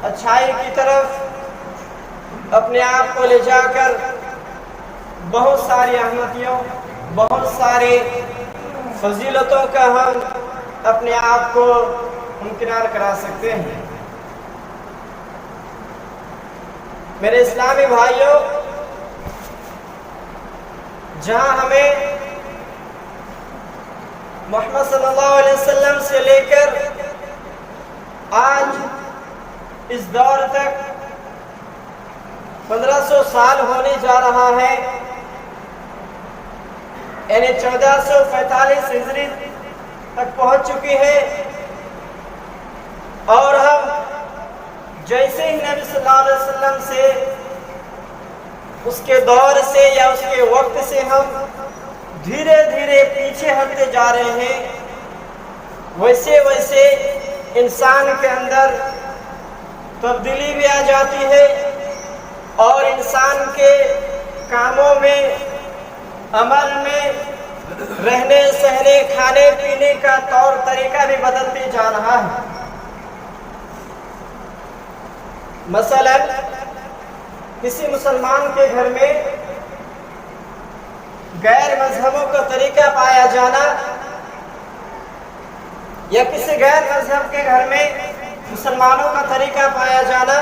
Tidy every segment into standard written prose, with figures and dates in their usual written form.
اچھائی کی طرف اپنے آپ کو لے جا کر بہت ساری احمدیوں، بہت ساری فضیلتوں کا ہم اپنے آپ کو ممکنار کرا سکتے ہیں۔ میرے اسلامی بھائیوں، جہاں ہمیں محمد صلی اللہ علیہ وسلم سے لے کر آج اس دور تک 1500 سال ہونے جا رہا ہے، یعنی 1445 ہجری تک پہنچ چکی ہے، اور ہم جیسے ہی نبی صلی اللہ علیہ وسلم سے، اس کے دور سے یا اس کے وقت سے ہم دھیرے دھیرے پیچھے ہٹتے جا رہے ہیں، ویسے ویسے انسان کے اندر تبدیلی بھی آ جاتی ہے، اور انسان کے کاموں میں، عمل میں، رہنے سہنے، کھانے پینے کا طور طریقہ بھی بدلتے جا رہا ہے۔ مثلا کسی مسلمان کے گھر میں غیر مذہبوں کا طریقہ پایا جانا، یا کسی غیر مذہب کے گھر میں مسلمانوں کا طریقہ پایا جانا،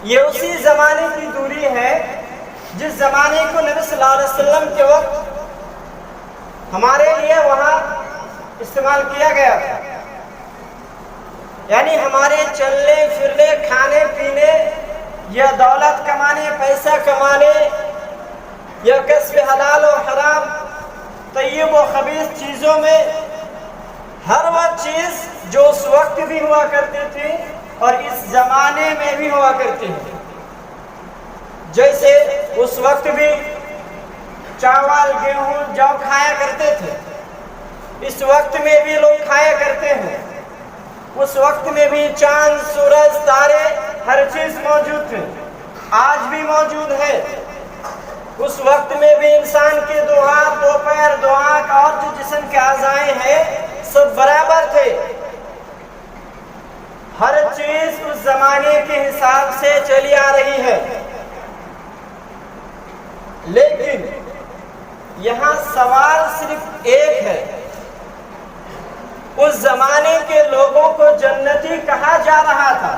یہ اسی زمانے کی دوری ہے جس زمانے کو نبی صلی اللہ علیہ وسلم کے وقت ہمارے لیے وہاں استعمال کیا گیا تھا۔ یعنی ہمارے چلنے پھرنے، کھانے پینے، یا دولت کمانے، پیسہ کمانے، یا کسب حلال و حرام، طیب و خبیث چیزوں میں ہر وہ چیز جو اس وقت بھی ہوا کرتی تھی اور اس زمانے میں بھی ہوا کرتی ہے، جیسے اس وقت بھی چاول، گیہوں، جو کھایا کرتے تھے، اس وقت میں بھی لوگ کھایا کرتے ہیں۔ اس وقت میں بھی چاند، سورج، تارے، ہر چیز موجود تھے، آج بھی موجود ہے۔ اس وقت میں بھی انسان کے دو ہاتھ، دو پیر، دو آنکھ اور جو جسم کے اعضاء ہیں سب برابر تھے۔ ہر چیز اس زمانے کے حساب سے چلی آ رہی ہے، لیکن یہاں سوال صرف ایک ہے، اس زمانے کے لوگوں کو جنتی کہا جا رہا تھا۔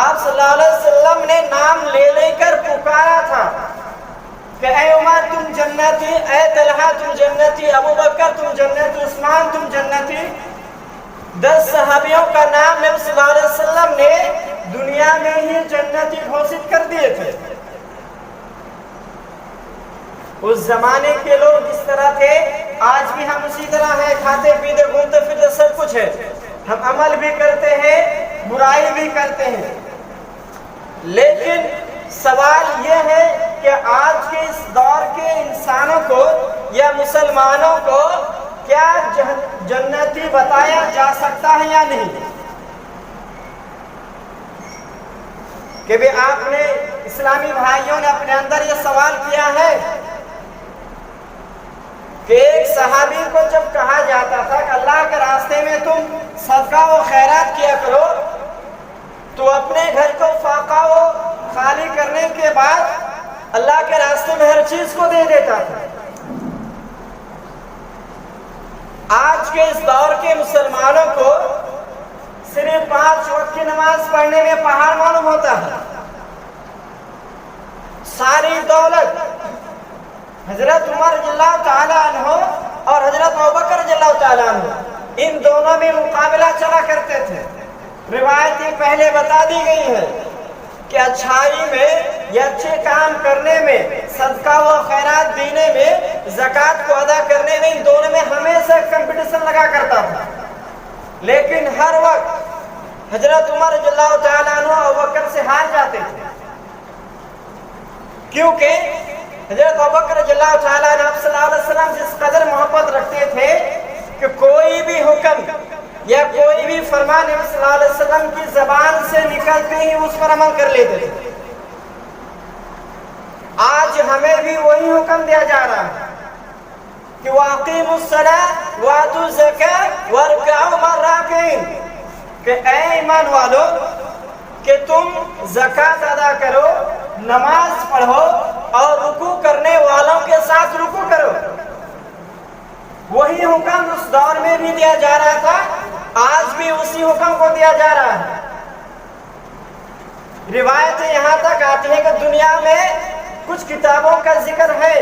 آپ صلی اللہ علیہ وسلم نے نام لے لے کر پکارا تھا کہ اے عمر تم جنتی، اے طلحہ تم جنتی، ابو بکر تم جنتی، عثمان تم جنتی۔ 10 صحابیوں کا نام نبی صلی اللہ علیہ وسلم نے دنیا میں ہی جنتی گھوشت کر دیے تھے۔ اس زمانے کے لوگ اس طرح تھے، آج بھی ہم اسی طرح ہیں، کھاتے پیتے گھومتے پھرتے سب کچھ ہے، ہم عمل بھی کرتے ہیں، برائی بھی کرتے ہیں۔ لیکن سوال یہ ہے کہ آج کے اس دور کے انسانوں کو یا مسلمانوں کو کیا جنتی بتایا جا سکتا ہے یا نہیں؟ کہ بھی آپ نے، اسلامی بھائیوں نے اپنے اندر یہ سوال کیا ہے کہ ایک صحابی کو جب کہا جاتا تھا کہ اللہ کے راستے میں تم صدقہ و خیرات کیا کرو، تو اپنے گھر کو فاقہ و خالی کرنے کے بعد اللہ کے راستے میں ہر چیز کو دے دیتا تھا۔ آج کے اس دور کے مسلمانوں کو صرف 5 وقت کی نماز پڑھنے میں پہاڑ معلوم ہوتا ہے۔ ساری دولت حضرت عمر رضی اللہ تعالیٰ عنہ اور حضرت ابوبکر رضی اللہ تعالیٰ عنہ، ان دونوں میں مقابلہ چلا کرتے تھے۔ روایتیں پہلے بتا دی گئی ہیں کہ اچھائی میں یا اچھے کام کرنے میں، صدقہ و خیرات دینے میں، زکوٰۃ کو ادا کرنے میں، ان دونوں میں ہمیشہ کمپٹیشن لگا کرتا تھا۔ لیکن ہر وقت حضرت عمر رضی اللہ تعالیٰ عنہ ابوبکر سے ہار جاتے تھے، کیونکہ حضرت ابوبکر رضی اللہ تعالیٰ عنہ صلی اللہ علیہ وسلم جس قدر محبت رکھتے تھے کہ کوئی بھی حکم یا کوئی بھی فرمان نبی صلی اللہ علیہ وسلم کی زبان سے نکلتے ہی اس پر عمل کر لیتے تھے۔ آج ہمیں بھی وہی حکم دیا جا رہا ہے کہ وَأَقِيمُوا الصَّلَاةَ وَآتُوا الزَّكَاةَ وَارْكَعُوا مَعَ الرَّاكِعِينَ، کہ اے ایمان والو کہ تم زکوٰۃ ادا کرو، نماز پڑھو اور رکوع کرنے والوں کے ساتھ رکوع کرو۔ وہی حکم اس دور میں بھی دیا جا رہا تھا، آج بھی اسی حکم کو دیا جا رہا ہے۔ روایتیں یہاں تک آتی ہیں کہ دنیا میں کچھ کتابوں کا ذکر ہے،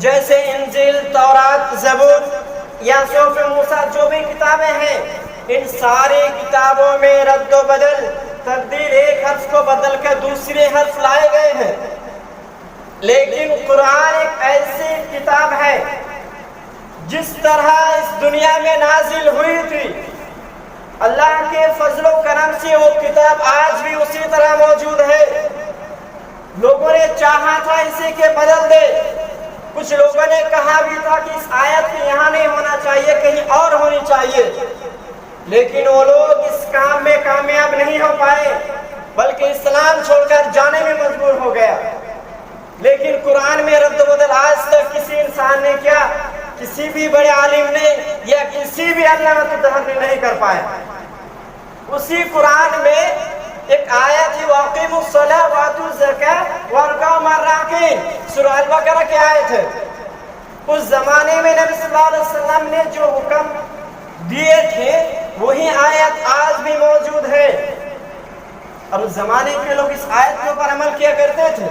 جیسے انجیل، تورات، زبور یا صحف موسیٰ، جو بھی کتابیں ہیں، ان ساری کتابوں میں رد و بدل، تبدیل، ایک حرف کو بدل کر دوسرے حرف لائے گئے ہیں۔ لیکن قرآن ایک ایسی کتاب ہے جس طرح اس دنیا میں نازل ہوئی تھی، اللہ کے فضل و کرم سے وہ کتاب آج بھی اسی طرح موجود ہے۔ لوگوں نے چاہا تھا اسے کہ بدل دے، کچھ لوگوں نے کہا بھی تھا کہ اس آیت کے یہاں نہیں ہونا چاہیے، کہیں اور ہونی چاہیے، لیکن وہ لوگ اس کام میں کامیاب نہیں ہو پائے، بلکہ اسلام چھوڑ کر جانے میں مجبور ہو گیا۔ لیکن قرآن میں رد و بدل آج تک کسی انسان نے کیا، کسی بھی بڑے عالم نے یا کسی بھی علامہ الدہر نے نہیں کر پایا۔ اسی قرآن میں ایک آیت ہے، وَأَقِیمُوا الصَّلَاةَ وَآتُوا الزَّکَاةَ وَارْكَعُوا مَعَ الرَّاکِعِینَ، سورہ البقرہ کی آیت ہے۔ اس زمانے میں نبی صلی اللہ علیہ وسلم نے جو حکم دیے تھے وہی آیت آج بھی موجود ہے، اور اس زمانے کے لوگ اس آیت کے اوپر عمل کیا کرتے تھے۔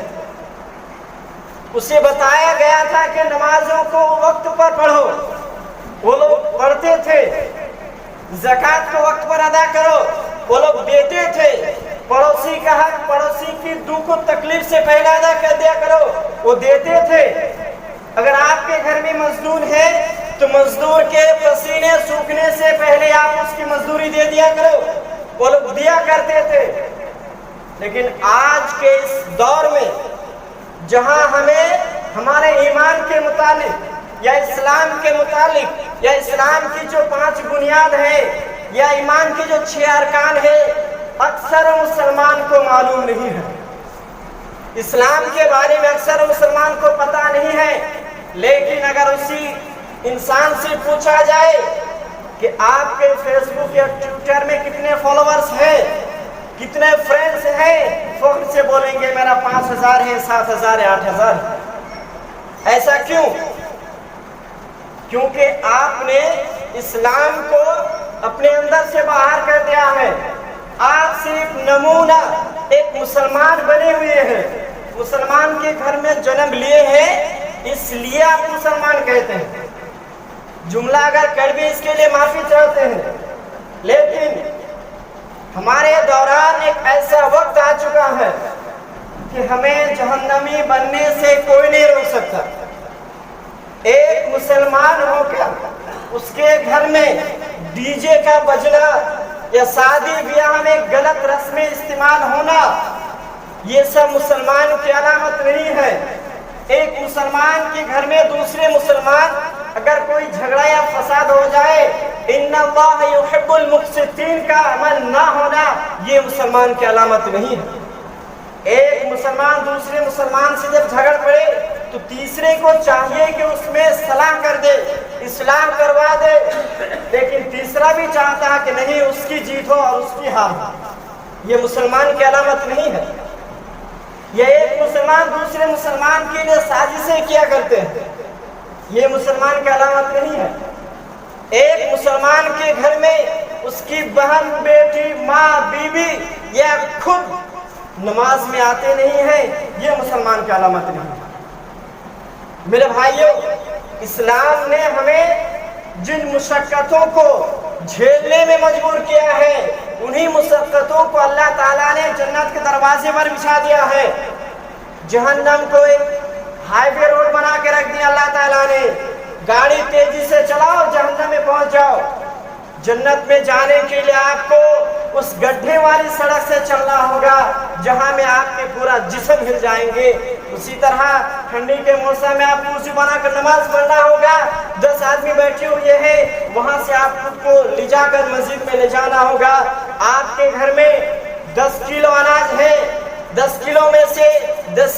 اسے بتایا گیا تھا کہ نمازوں کو وقت پر پڑھو، وہ لوگ پڑھتے تھے۔ زکوٰۃ کو وقت پر ادا کرو، وہ لوگ دیتے تھے۔ پڑوسی کا حق، پڑوسی کی دکھ و تکلیف سے پہلے ادا کر دیا کرو، وہ دیتے تھے۔ اگر آپ کے گھر میں مزدور ہے تو مزدور کے پسینے سوکھنے سے پہلے آپ اس کی مزدوری دے دیا کرو، وہ لوگ دیا کرتے تھے۔ لیکن آج کے اس دور میں جہاں ہمیں ہمارے ایمان کے متعلق یا اسلام کے متعلق یا اسلام کی جو 5 بنیاد ہے یا ایمان کی جو 6 ارکان ہے، اکثر مسلمان کو معلوم نہیں ہے۔ اسلام کے بارے میں اکثر مسلمان کو پتہ نہیں ہے، لیکن اگر اسی انسان سے پوچھا جائے کہ آپ کے فیس بک یا ٹویٹر میں کتنے فالوورز ہیں، کتنے فرینڈز ہیں، فخر سے بولیں گے میرا 5000 ہے، 7000 ہے، 8000 ہے۔ ایسا کیوں؟ کیونکہ آپ نے اسلام کو اپنے اندر سے باہر کر دیا ہے۔ آپ صرف نمونہ ایک مسلمان بنے ہوئے ہیں، مسلمان کے گھر میں جنم لیے ہیں، اس لیے آپ مسلمان کہتے ہیں۔ جملہ اگر کڑوی اس کے لیے معافی چاہتے ہیں، لیکن ہمارے دوران ایک ایسا وقت آ چکا ہے کہ ہمیں جہنمی بننے سے کوئی نہیں روک سکتا۔ ایک مسلمان ہو کر اس کے گھر میں ڈی جے کا بجنا یا شادی بیاہ میں غلط رسمیں استعمال ہونا، یہ سب مسلمان کی علامت نہیں ہے۔ ایک مسلمان کے گھر میں دوسرے مسلمان اگر کوئی جھگڑا یا فساد ہو جائے، ان اللہ یحب المقسطین کا عمل نہ ہونا، یہ مسلمان کی علامت نہیں ہے۔ ایک مسلمان دوسرے مسلمان سے جب جھگڑ پڑے تو تیسرے کو چاہیے کہ اس میں صلاح کر دے، اصلاح کروا دے، لیکن تیسرا بھی چاہتا ہے کہ نہیں اس کی جیت ہو اور اس کی ہار ہو، یہ مسلمان کی علامت نہیں ہے۔ یہ ایک مسلمان دوسرے مسلمان کے لیے سازشیں کیا کرتے ہیں، یہ مسلمان کی علامت نہیں ہے۔ ایک مسلمان کے گھر میں اس کی بہن، بیٹی، ماں، بیوی یا خود نماز میں آتے نہیں ہیں، یہ مسلمان کی علامت نہیں ہے۔ میرے بھائیوں، اسلام نے ہمیں جن مشقتوں کو جھیلنے میں مجبور کیا ہے، انہی مشقتوں کو اللہ تعالیٰ نے جنت کے دروازے پر بچھا دیا ہے۔ جہنم کو ایک ہائی وے روڈ بنا کے رکھ دیا اللہ تعالیٰ نے، گاڑی تیزی سے چلاؤ جہنم میں پہنچ جاؤ۔ جنت میں جانے کے لیے آپ کو اس گڈھے والی سڑک سے چلنا ہوگا جہاں میں آپ کے پورا جسم ہل جائیں گے۔ اسی طرح ٹھنڈی کے موسم میں آپ کو وضو بنا کر نماز پڑھنا ہوگا، 10 آدمی بیٹھے ہوئے ہیں، وہاں سے آپ خود کو لے جا کر مسجد میں لے جانا ہوگا۔ آپ کے گھر میں 10 کلو اناج ہے، 10 کلو میں سے 10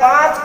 5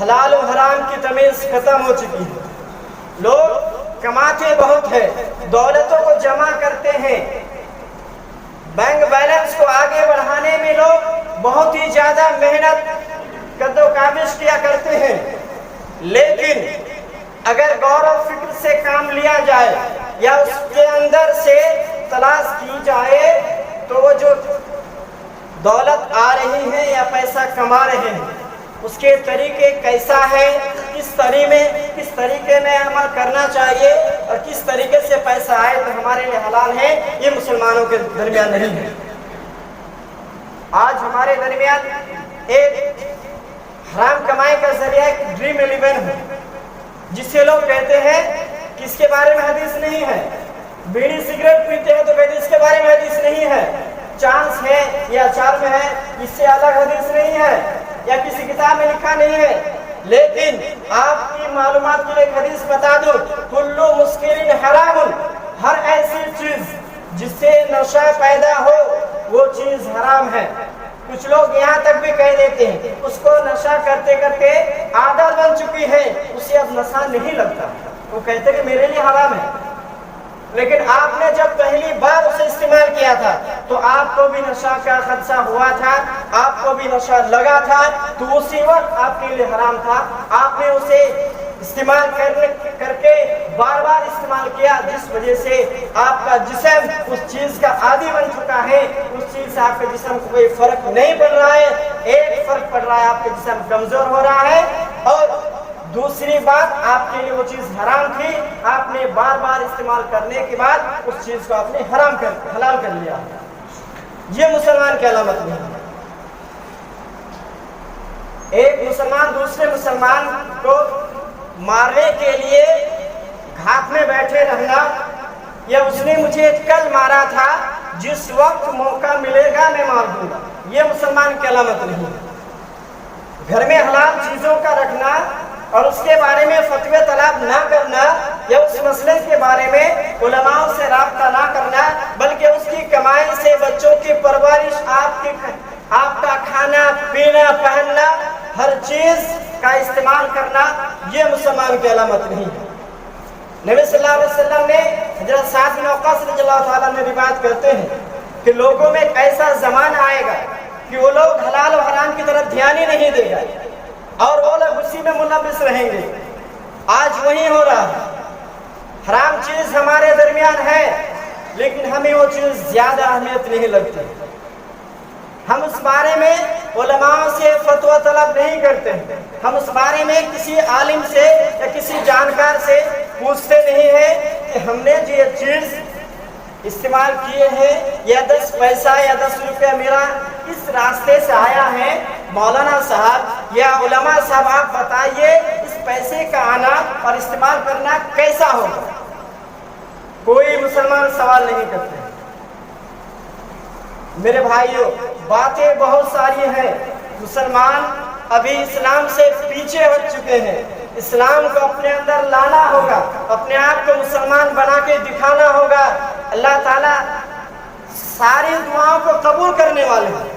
حلال و حرام کی تمیز ختم ہو چکی ہے. لوگ کماتے بہت ہیں، دولتوں کو جمع کرتے ہیں، بینک بیلنس کو آگے بڑھانے میں لوگ بہت ہی زیادہ محنت قد و کاوش کیا کرتے ہیں، لیکن اگر غور و فکر سے کام لیا جائے یا اس کے اندر سے تلاش کی جائے تو وہ جو دولت آ رہی ہے یا پیسہ کما رہے ہیں اس کے طریقے کیسا ہے، کس طریقے میں عمل کرنا چاہیے اور کس طریقے سے پیسہ آئے تو ہمارے لیے حلال ہے، یہ مسلمانوں کے درمیان نہیں ہے. آج ہمارے درمیان ایک حرام کمائی کا ذریعہ ایک ڈریم 11 ہے جسے لوگ کہتے ہیں کہ اس کے بارے میں حدیث نہیں ہے. بیڑی سگریٹ پیتے ہیں تو کہتے ہیں اس کے بارے میں حدیث نہیں ہے. چانس ہے یا چار میں ہے، اس سے الگ حدیث نہیں ہے یا کسی کتاب میں لکھا نہیں ہے. لیکن آپ کی معلومات کے لیے ایک حدیث بتا دوں، کلو مسکرین حرام، ہر ایسی چیز جس سے نشہ پیدا ہو وہ چیز حرام ہے. کچھ لوگ یہاں تک بھی کہہ دیتے ہیں اس کو نشہ کرتے کرتے عادت بن چکی ہے، اسے اب نشہ نہیں لگتا، وہ کہتے کہ میرے لیے حرام ہے. لیکن آپ نے جب پہلی بار اسے استعمال کیا تھا تو آپ کو بھی نشہ کا خدشہ ہوا تھا، آپ کو بھی نشہ لگا تھا، تو اسی وقت آپ کے لیے حرام تھا. آپ نے اسے استعمال کر کے بار بار استعمال کیا، جس وجہ سے آپ کا جسم اس چیز کا عادی بن چکا ہے. اس چیز سے آپ کے جسم کو کوئی فرق نہیں پڑ رہا ہے. ایک فرق پڑ رہا ہے، آپ کے جسم کمزور ہو رہا ہے، اور دوسری بات آپ کے لیے وہ چیز حرام تھی، آپ نے بار بار استعمال کرنے کے بعد اس چیز کو آپ نے حلال کر لیا. یہ مسلمان کی علامت نہیں ہے. ایک مسلمان دوسرے مسلمان کو مارنے کے لیے گھات میں بیٹھے رہنا، یا اس نے مجھے کل مارا تھا، جس وقت موقع ملے گا میں مار دوں گا، یہ مسلمان کی علامت نہیں ہے. گھر میں حلال چیزوں کا رکھنا اور اس کے بارے میں فتوی طلب نہ کرنا یا اس مسئلے کے بارے میں علماء سے رابطہ نہ کرنا، بلکہ اس کی کمائی سے بچوں کی پرورش، آپ کا کھانا پینا پہننا، ہر چیز کا استعمال کرنا، یہ مسلمان کی علامت نہیں ہے. نبی صلی اللہ علیہ وسلم نے حضرت سعد بن وقاص رضی اللہ تعالیٰ نے روایت کرتے ہیں کہ لوگوں میں ایک ایسا زمانہ آئے گا کہ وہ لوگ حلال و حرام کی طرف دھیان ہی نہیں دے گا اور وہ لوگ اسی میں ملوث رہیں گے. آج وہی ہو رہا ہے. حرام چیز ہمارے درمیان ہے لیکن ہمیں وہ چیز زیادہ اہمیت نہیں لگتی. ہم اس بارے میں علماء سے فتویٰ طلب نہیں کرتے، ہم اس بارے میں کسی عالم سے یا کسی جانکار سے پوچھتے نہیں ہیں کہ ہم نے جو یہ چیز استعمال کیے ہیں یا 10 پیسہ یا 10 روپیہ میرا اس راستے سے آیا ہے، مولانا صاحب یا علماء صاحب آپ بتائیے اس پیسے کا آنا اور استعمال کرنا کیسا ہوگا. کوئی مسلمان سوال نہیں کرتے. میرے بھائیوں، باتیں بہت ساری ہیں. مسلمان ابھی اسلام سے پیچھے ہٹ چکے ہیں. اسلام کو اپنے اندر لانا ہوگا، اپنے آپ کو مسلمان بنا کے دکھانا ہوگا. اللہ تعالیٰ ساری دعاؤں کو قبول کرنے والے ہیں.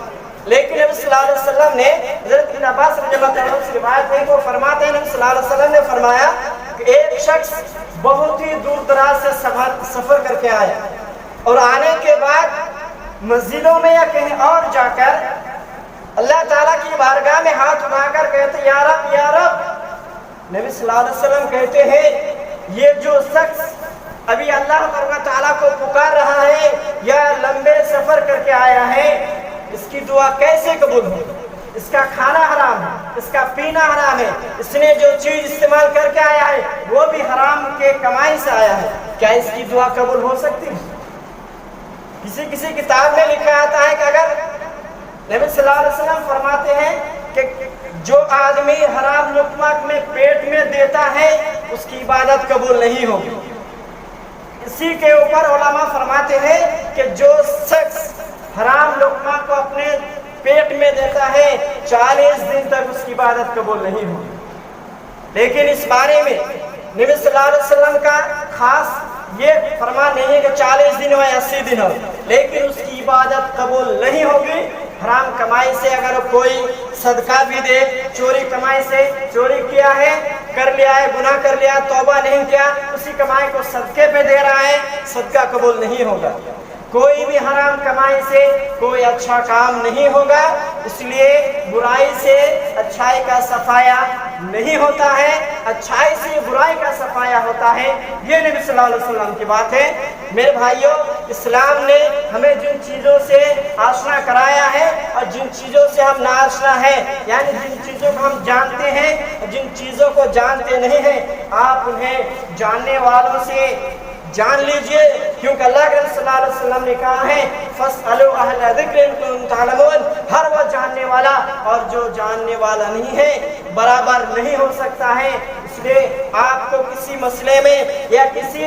لیکن نبی صلی اللہ علیہ وسلم نے حضرت ابن عباس رضی اللہ عنہ سے روایت ہے، وہ فرماتے ہیں نبی صلی اللہ علیہ وسلم نے فرمایا کہ ایک شخص بہت ہی دور دراز سے سفر کر کے آیا اور آنے کے بعد مسجدوں میں یا کہیں اور جا کر اللہ تعالیٰ کی بارگاہ میں ہاتھ اٹھا کر کہتے یا رب یا رب. نبی صلی اللہ علیہ وسلم کہتے ہیں یہ جو شخص ابھی اللہ تعالیٰ کو پکار رہا ہے یا لمبے سفر کر کے آیا ہے، اس کی دعا کیسے قبول ہو؟ اس کا کھانا حرام ہے، اس کا پینا حرام ہے، اس نے جو چیز استعمال کر کے آیا ہے وہ بھی حرام کے کمائی سے آیا ہے، کیا اس کی دعا قبول ہو سکتی ہے؟ کسی کتاب میں لکھا آتا ہے کہ اگر نبی صلی اللہ علیہ وسلم فرماتے ہیں کہ جو آدمی حرام لقمہ میں پیٹ میں دیتا ہے اس کی عبادت قبول نہیں ہوگی. اسی کے اوپر علماء فرماتے ہیں کہ جو شخص حرام لقمہ کو اپنے پیٹ میں دیتا ہے 40 دن تک اس کی عبادت قبول نہیں ہوگی. لیکن اس بارے میں نبی صلی اللہ علیہ وسلم کا خاص یہ فرمان نہیں ہے کہ 40 دن ہو یا 80 دن ہو، لیکن اس کی عبادت قبول نہیں ہوگی حرام کمائی سے اگر کوئی صدقہ بھی دے، چوری کمائی سے چوری کیا ہے، کر لیا ہے، گناہ کر لیا، توبہ نہیں کیا، اسی کمائی کو صدقے پہ دے رہا ہے، صدقہ قبول نہیں ہوگا۔ کوئی بھی حرام کمائی سے کوئی اچھا کام نہیں ہوگا، اس لیے برائی سے اچھائی کا صفایا نہیں ہوتا ہے، اچھائی سے برائی کا صفایا ہوتا ہے۔ یہ نبی صلی اللہ علیہ وسلم کی بات ہے۔ میرے بھائیوں، اسلام نے ہمیں جن چیزوں سے آشنا کرایا ہے اور جن چیزوں سے ہم ناآشنا ہیں، یعنی جن چیزوں کو ہم جانتے ہیں اور جن چیزوں کو جانتے نہیں ہیں، آپ انہیں جاننے والوں سے جان لیجئے، کیونکہ اللہ کے رسول صلی اللہ علیہ وسلم نے کہا ہے فَاسْأَلُوا أَهْلَ ذِكْرٍ إِن كُنتُمْ تَعْلَمُونَ، ہر وہ جاننے والا اور جو جاننے والا نہیں ہے برابر نہیں ہو سکتا ہے۔ اس لیے آپ کو کسی مسئلے میں یا کسی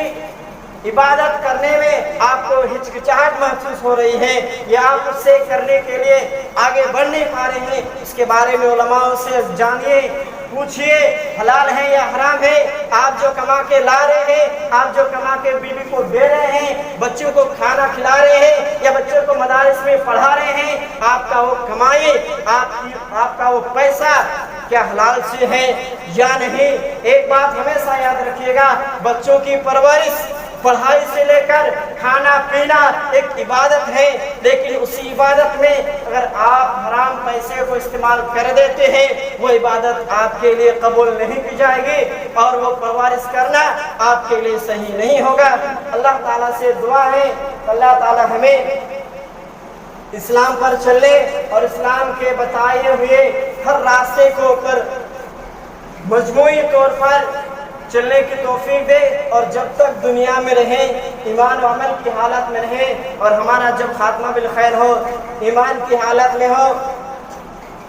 عبادت کرنے میں آپ کو ہچکچاہٹ محسوس ہو رہی ہے یا آپ اس سے کرنے کے لیے آگے بڑھ نہیں پا رہے ہیں، اس کے بارے میں علماء سے جانیے، پوچھئے حلال ہے یا حرام ہے۔ آپ جو کما کے لا رہے ہیں، آپ جو کما کے بیوی کو دے رہے ہیں، بچوں کو کھانا کھلا رہے ہیں یا بچوں کو مدارس میں پڑھا رہے ہیں، آپ کا وہ کمائی، آپ کا وہ پیسہ کیا حلال سے ہے یا نہیں؟ ایک بات ہمیشہ یاد رکھیے گا، بچوں کی پرورش، پڑھائی سے لے کر کھانا پینا ایک عبادت ہے، لیکن اسی عبادت میں اگر آپ حرام پیسے کو استعمال کر دیتے ہیں، وہ عبادت آپ کے لیے قبول نہیں کی جائے گی اور وہ پرورش کرنا آپ کے لیے صحیح نہیں ہوگا۔ اللہ تعالیٰ سے دعا ہے اللہ تعالیٰ ہمیں اسلام پر چلنے اور اسلام کے بتائے ہوئے ہر راستے کو پر مجموعی طور پر چلنے کی توفیق دے، اور جب تک دنیا میں رہیں ایمان و عمل کی حالت میں رہیں، اور ہمارا جب خاتمہ بالخیر ہو ایمان کی حالت میں ہو۔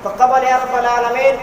تقبل یا رب العالمین۔